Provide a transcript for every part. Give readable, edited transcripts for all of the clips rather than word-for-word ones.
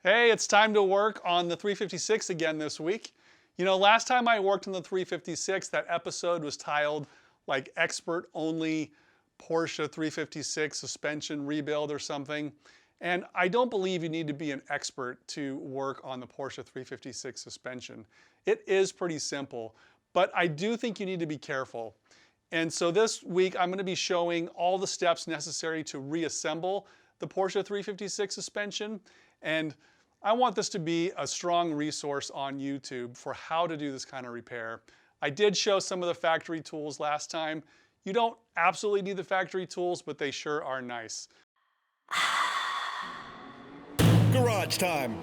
Hey, it's time to work on the 356 again this week. You know, last time I worked on the 356, that episode was titled like expert only Porsche 356 suspension rebuild or something. And I don't believe you need to be an expert to work on the Porsche 356 suspension. It is pretty simple, but I do think you need to be careful. And so this week I'm going to be showing all the steps necessary to reassemble the Porsche 356 suspension. And I want this to be a strong resource on YouTube for how to do this kind of repair. I did show some of the factory tools last time. You don't absolutely need the factory tools, but they sure are nice. Garage time.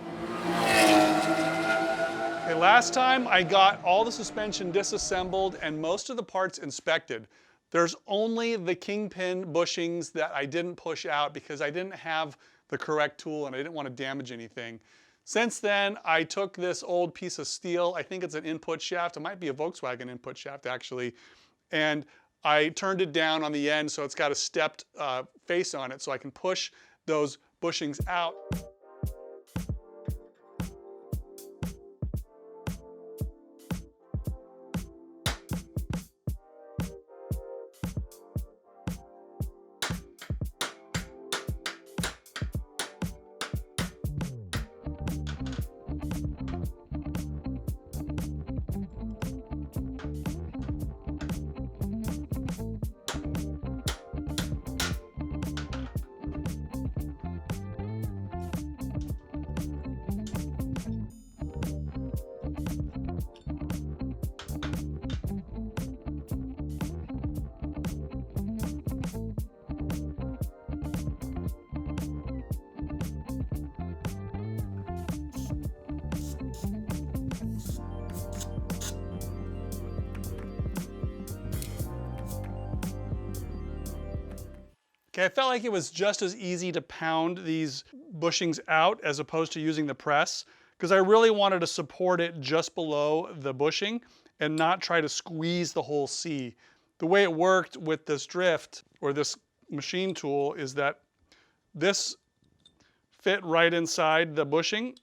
Okay, last time I got all the suspension disassembled and most of the parts inspected. There's only the Kingpin bushings that I didn't push out because I didn't have the correct tool and I didn't want to damage anything. Since then, I took this old piece of steel, I think it's an input shaft, it might be a Volkswagen input shaft actually, and I turned it down on the end so it's got a stepped face on it so I can push those bushings out. Okay, I felt like it was just as easy to pound these bushings out as opposed to using the press because I really wanted to support it just below the bushing and not try to squeeze the whole C. The way it worked with this drift or this machine tool is that this fit right inside the bushing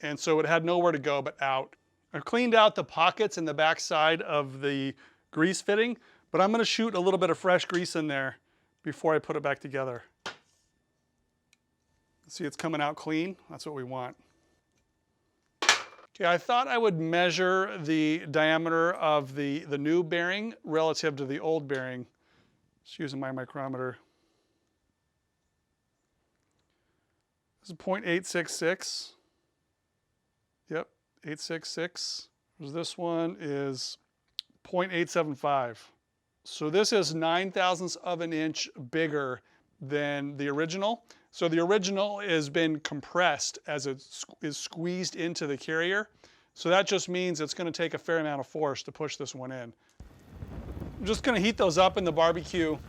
and so it had nowhere to go but out. I've cleaned out the pockets in the back side of the grease fitting, but I'm going to shoot a little bit of fresh grease in there before I put it back together. See, it's coming out clean. That's what we want. Okay, I thought I would measure the diameter of the new bearing relative to the old bearing. Just using my micrometer. This is 0.866. Yep, 866. This one is 0.875. So this is 9/1000ths of an inch bigger than the original. So the original has been compressed as it is squeezed into the carrier. So that just means it's going to take a fair amount of force to push this one in. I'm just going to heat those up in the barbecue.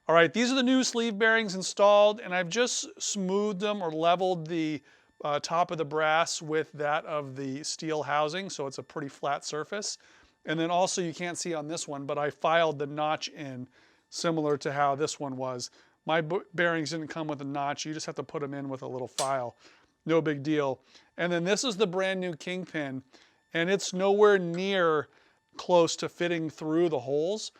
All right, these are the new sleeve bearings installed, and I've just smoothed them or leveled the top of the brass with that of the steel housing, so it's a pretty flat surface. And then also, you can't see on this one, but I filed the notch in similar to how this one was. My bearings didn't come with a notch. You just have to put them in with a little file. No big deal. And then this is the brand new Kingpin, and it's nowhere near close to fitting through the holes.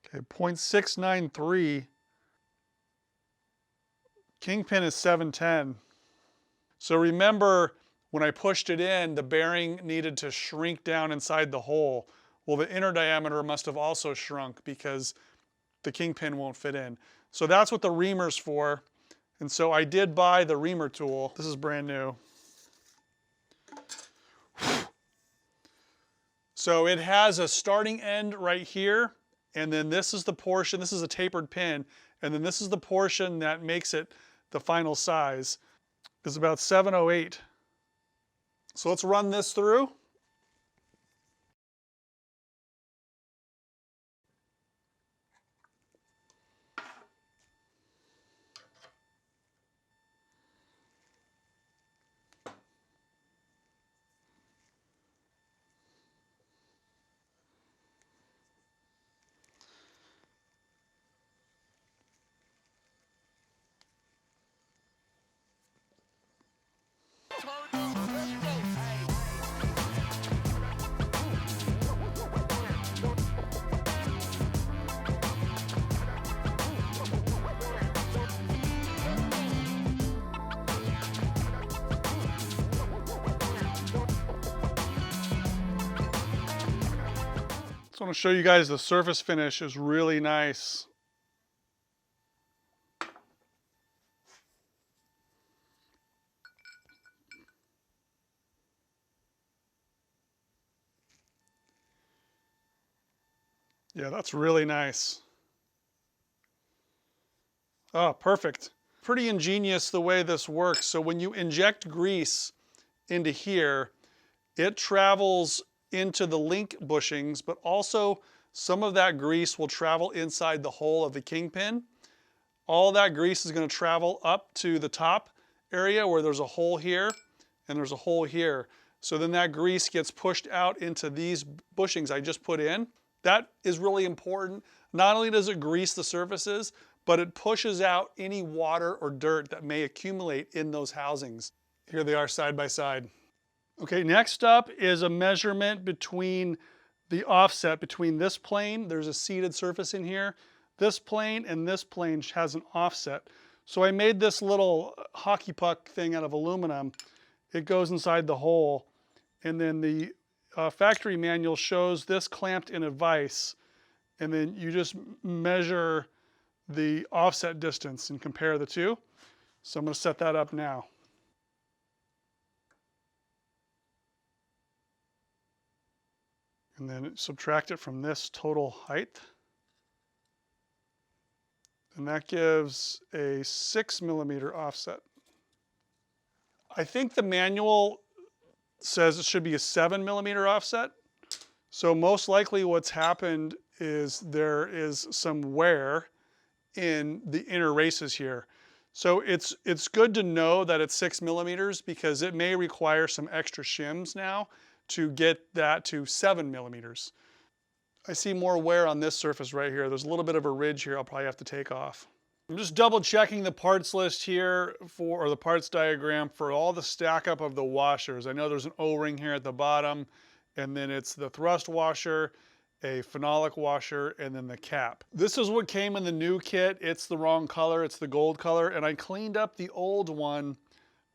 Okay, 0.693. Kingpin is 710. So remember, when I pushed it in, the bearing needed to shrink down inside the hole. Well, the inner diameter must have also shrunk because the Kingpin won't fit in. So that's what the reamer's for. And so I did buy the reamer tool. This is brand new. So it has a starting end right here, and then this is the portion, this is a tapered pin, and then this is the portion that makes it the final size. It's about 708. So let's run this through. Just want to show you guys the surface finish is really nice. Yeah, that's really nice. Oh, perfect. Pretty ingenious the way this works. So when you inject grease into here, it travels into the link bushings, but also some of that grease will travel inside the hole of the Kingpin. All that grease is going to travel up to the top area where there's a hole here and there's a hole here. So then that grease gets pushed out into these bushings I just put in. That is really important. Not only does it grease the surfaces, but it pushes out any water or dirt that may accumulate in those housings. Here they are side by side. Okay, next up is a measurement between the offset between this plane. There's a seated surface in here. This plane and this plane has an offset. So I made this little hockey puck thing out of aluminum. It goes inside the hole. And then the factory manual shows this clamped in a vise. And then you just measure the offset distance and compare the two. So I'm going to set that up now. And then subtract it from this total height. And that gives a 6mm offset. I think the manual says it should be a 7mm offset. So most likely what's happened is there is some wear in the inner races here. So it's good to know that it's 6mm because it may require some extra shims now to get that to 7mm. I see more wear on this surface right here. There's a little bit of a ridge here I'll probably have to take off. I'm just double checking the parts list here or the parts diagram for all the stack up of the washers. I know there's an O-ring here at the bottom, and then it's the thrust washer, a phenolic washer, and then the cap. This is what came in the new kit. It's the wrong color, it's the gold color, and I cleaned up the old one.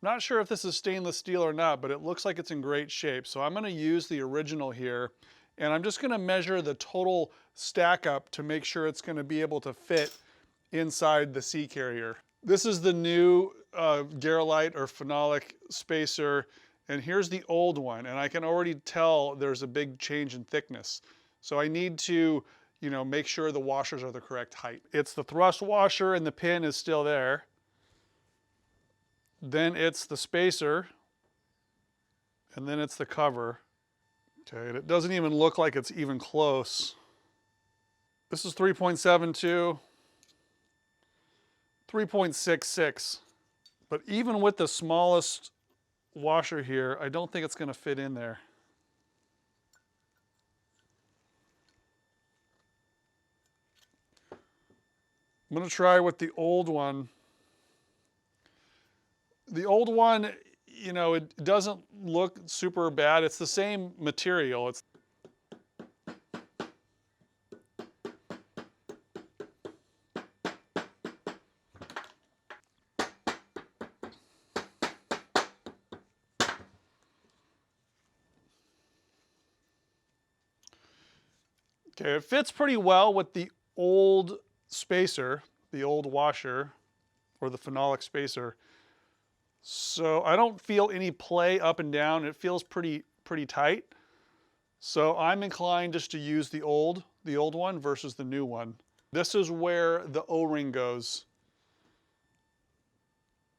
I'm not sure if this is stainless steel or not, but it looks like it's in great shape. So I'm gonna use the original here, and I'm just gonna measure the total stack up to make sure it's gonna be able to fit inside the sea carrier. This is the new Garolite or phenolic spacer, and here's the old one, and I can already tell there's a big change in thickness. So I need to, make sure the washers are the correct height. It's the thrust washer and the pin is still there. Then it's the spacer, and then it's the cover. Okay, and it doesn't even look like it's even close. This is 3.72, 3.66. But even with the smallest washer here, I don't think it's going to fit in there. I'm going to try with the old one. The old one, you know, it doesn't look super bad. It's the same material. Okay, it fits pretty well with the old spacer, the old washer, or the phenolic spacer. So I don't feel any play up and down. It feels pretty tight. So I'm inclined just to use the old one versus the new one. This is where the O-ring goes,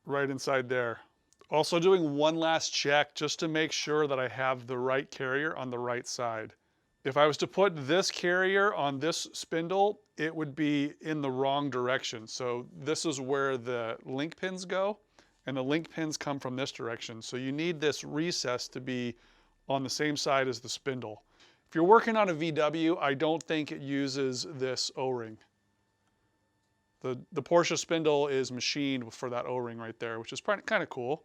right inside there. Also doing one last check just to make sure that I have the right carrier on the right side. If I was to put this carrier on this spindle, it would be in the wrong direction. So this is where the link pins go, and the link pins come from this direction. So you need this recess to be on the same side as the spindle. If you're working on a VW, I don't think it uses this O-ring. The Porsche spindle is machined for that O-ring right there, which is kind of cool.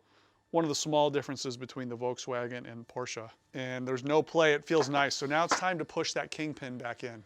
One of the small differences between the Volkswagen and Porsche. And there's no play, it feels nice. So now it's time to push that Kingpin back in.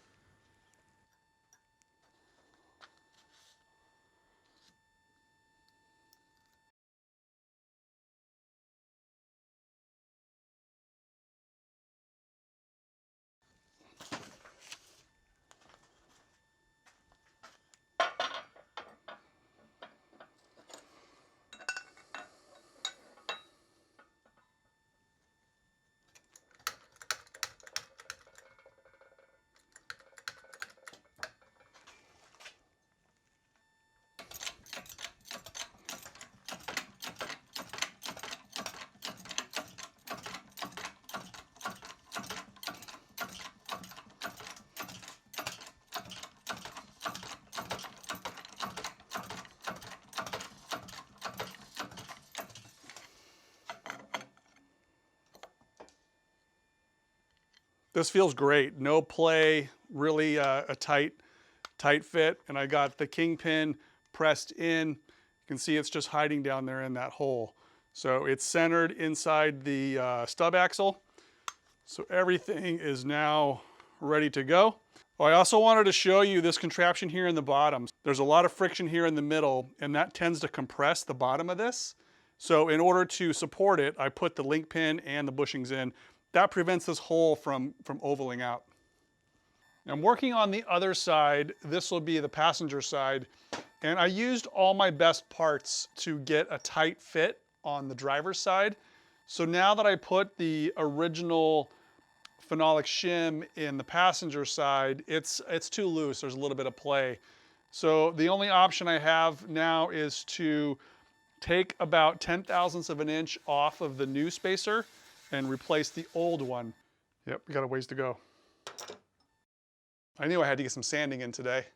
This feels great. No play, really a tight fit. And I got the Kingpin pressed in. You can see it's just hiding down there in that hole. So it's centered inside the stub axle. So everything is now ready to go. Well, I also wanted to show you this contraption here in the bottom. There's a lot of friction here in the middle, and that tends to compress the bottom of this. So in order to support it, I put the link pin and the bushings in. That prevents this hole from ovaling out. I'm working on the other side. This will be the passenger side. And I used all my best parts to get a tight fit on the driver's side. So now that I put the original phenolic shim in the passenger side, it's too loose. There's a little bit of play. So the only option I have now is to take about 0.1 of an inch off of the new spacer and replace the old one. Yep, we got a ways to go. I knew I had to get some sanding in today.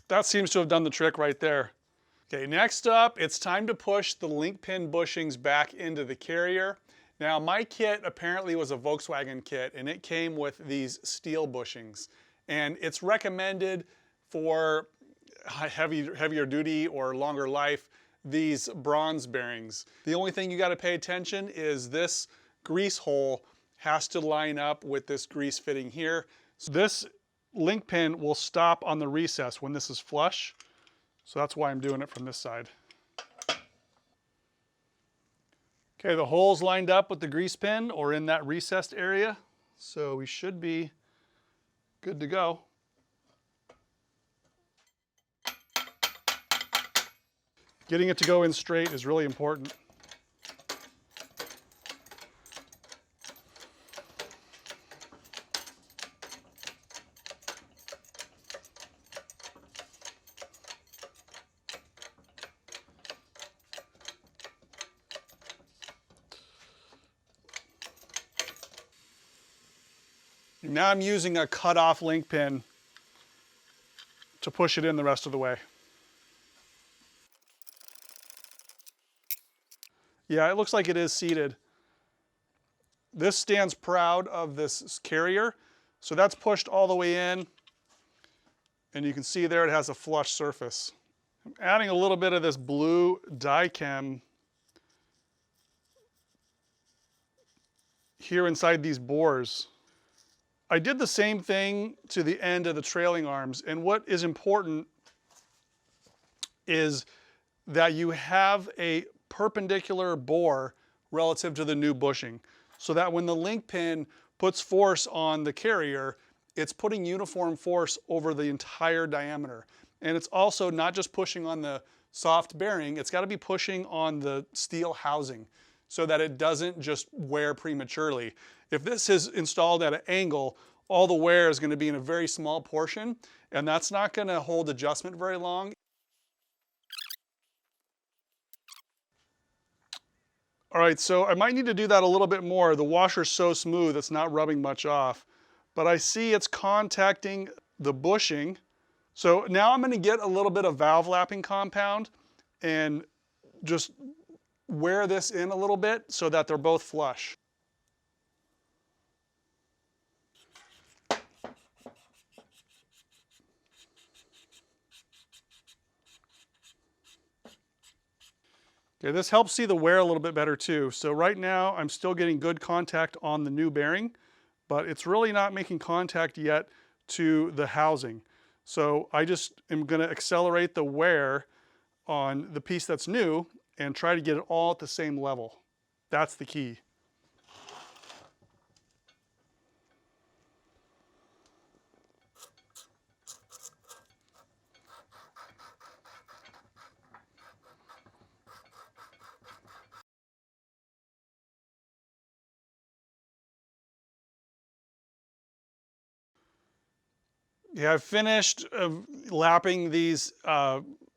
That seems to have done the trick right there. Okay, next up, it's time to push the link pin bushings back into the carrier. Now, my kit apparently was a Volkswagen kit, and it came with these steel bushings. And it's recommended for heavier duty or longer life, these bronze bearings. The only thing you got to pay attention is this grease hole has to line up with this grease fitting here. So this link pin will stop on the recess when this is flush. So that's why I'm doing it from this side. Okay, the hole's lined up with the grease pin or in that recessed area. So we should be good to go. Getting it to go in straight is really important. Now I'm using a cut-off link pin to push it in the rest of the way. Yeah, it looks like it is seated. This stands proud of this carrier. So that's pushed all the way in. And you can see there it has a flush surface. I'm adding a little bit of this blue dye chem here inside these bores. I did the same thing to the end of the trailing arms, and what is important is that you have a perpendicular bore relative to the new bushing, so that when the link pin puts force on the carrier, it's putting uniform force over the entire diameter. And it's also not just pushing on the soft bearing, it's got to be pushing on the steel housing so that it doesn't just wear prematurely. If this is installed at an angle, all the wear is going to be in a very small portion, and that's not going to hold adjustment very long. All right, so I might need to do that a little bit more. The washer's so smooth, it's not rubbing much off. But I see it's contacting the bushing. So now I'm going to get a little bit of valve lapping compound and just wear this in a little bit so that they're both flush. Okay, this helps see the wear a little bit better too. So right now I'm still getting good contact on the new bearing, but it's really not making contact yet to the housing. So I just am going to accelerate the wear on the piece that's new and try to get it all at the same level. That's the key. Yeah, I've finished lapping these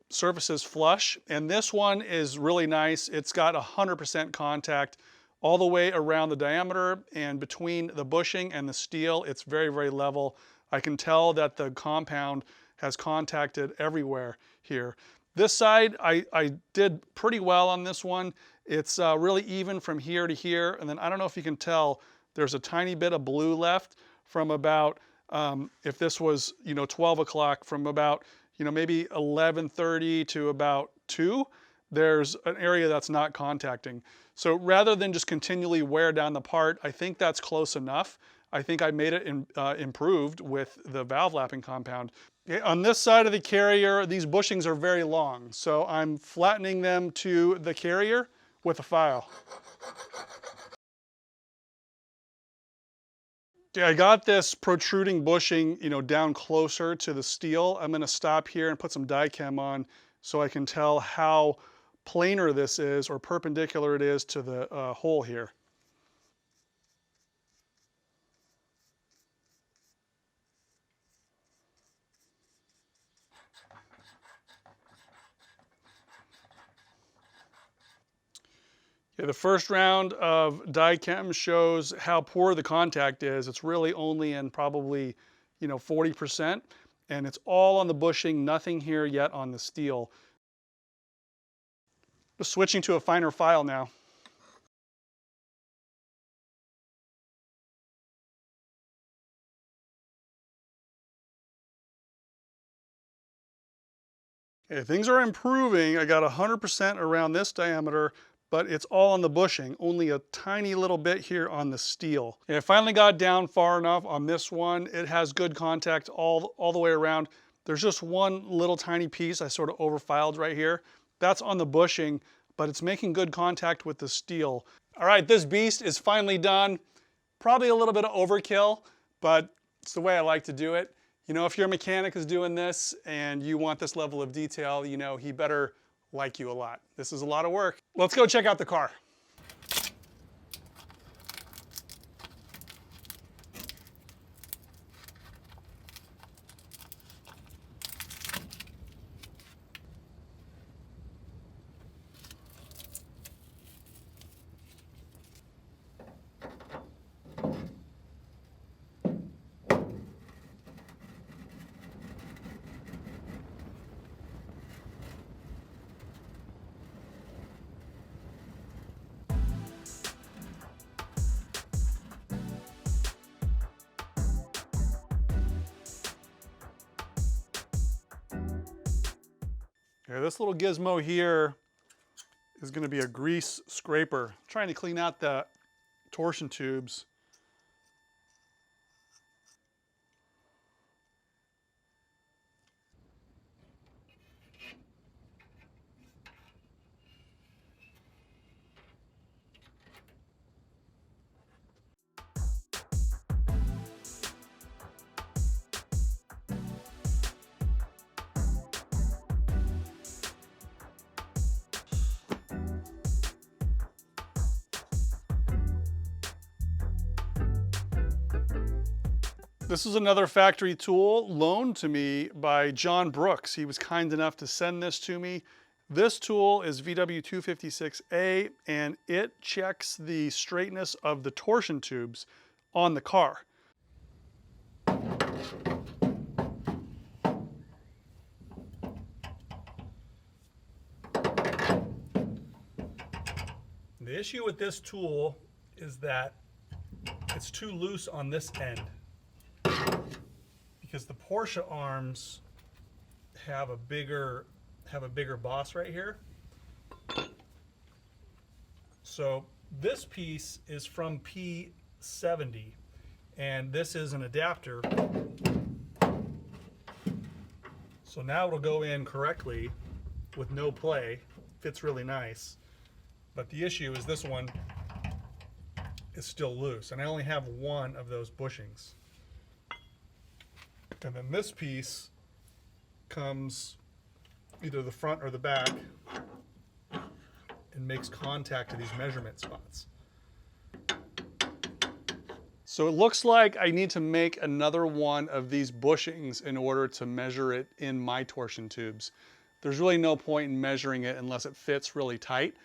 surfaces flush, and this one is really nice. It's got 100% contact all the way around the diameter, and between the bushing and the steel, it's very, very level. I can tell that the compound has contacted everywhere here. This side, I did pretty well on this one. It's really even from here to here, and then I don't know if you can tell, there's a tiny bit of blue left from about if this was, 12 o'clock, from about, maybe 11:30 to about 2, there's an area that's not contacting. So rather than just continually wear down the part, I think that's close enough. I think I made it improved with the valve lapping compound. Okay, on this side of the carrier, these bushings are very long, so I'm flattening them to the carrier with a file. Yeah, I got this protruding bushing, down closer to the steel. I'm going to stop here and put some die chem on so I can tell how planar this is or perpendicular it is to the hole here. Okay, the first round of die chem shows how poor the contact is. It's really only in probably 40%, and it's all on the bushing, nothing here yet on the steel. Just switching to a finer file now. Okay, things are improving. I got 100% around this diameter, but it's all on the bushing, only a tiny little bit here on the steel. Okay, I finally got down far enough on this one. It has good contact all the way around. There's just one little tiny piece I sort of overfiled right here. That's on the bushing, but it's making good contact with the steel. All right, this beast is finally done. Probably a little bit of overkill, but it's the way I like to do it. If your mechanic is doing this and you want this level of detail, he better like you a lot. This is a lot of work. Let's go check out the car. Okay, this little gizmo here is going to be a grease scraper. I'm trying to clean out the torsion tubes. This is another factory tool loaned to me by John Brooks. He was kind enough to send this to me. This tool is VW256A, and it checks the straightness of the torsion tubes on the car. The issue with this tool is that it's too loose on this end, because the Porsche arms have a bigger boss right here. So this piece is from P70, and this is an adapter. So now it'll go in correctly with no play. Fits really nice. But the issue is this one is still loose, and I only have one of those bushings. And then this piece comes either the front or the back and makes contact to these measurement spots. So it looks like I need to make another one of these bushings in order to measure it in my torsion tubes. There's really no point in measuring it unless it fits really tight.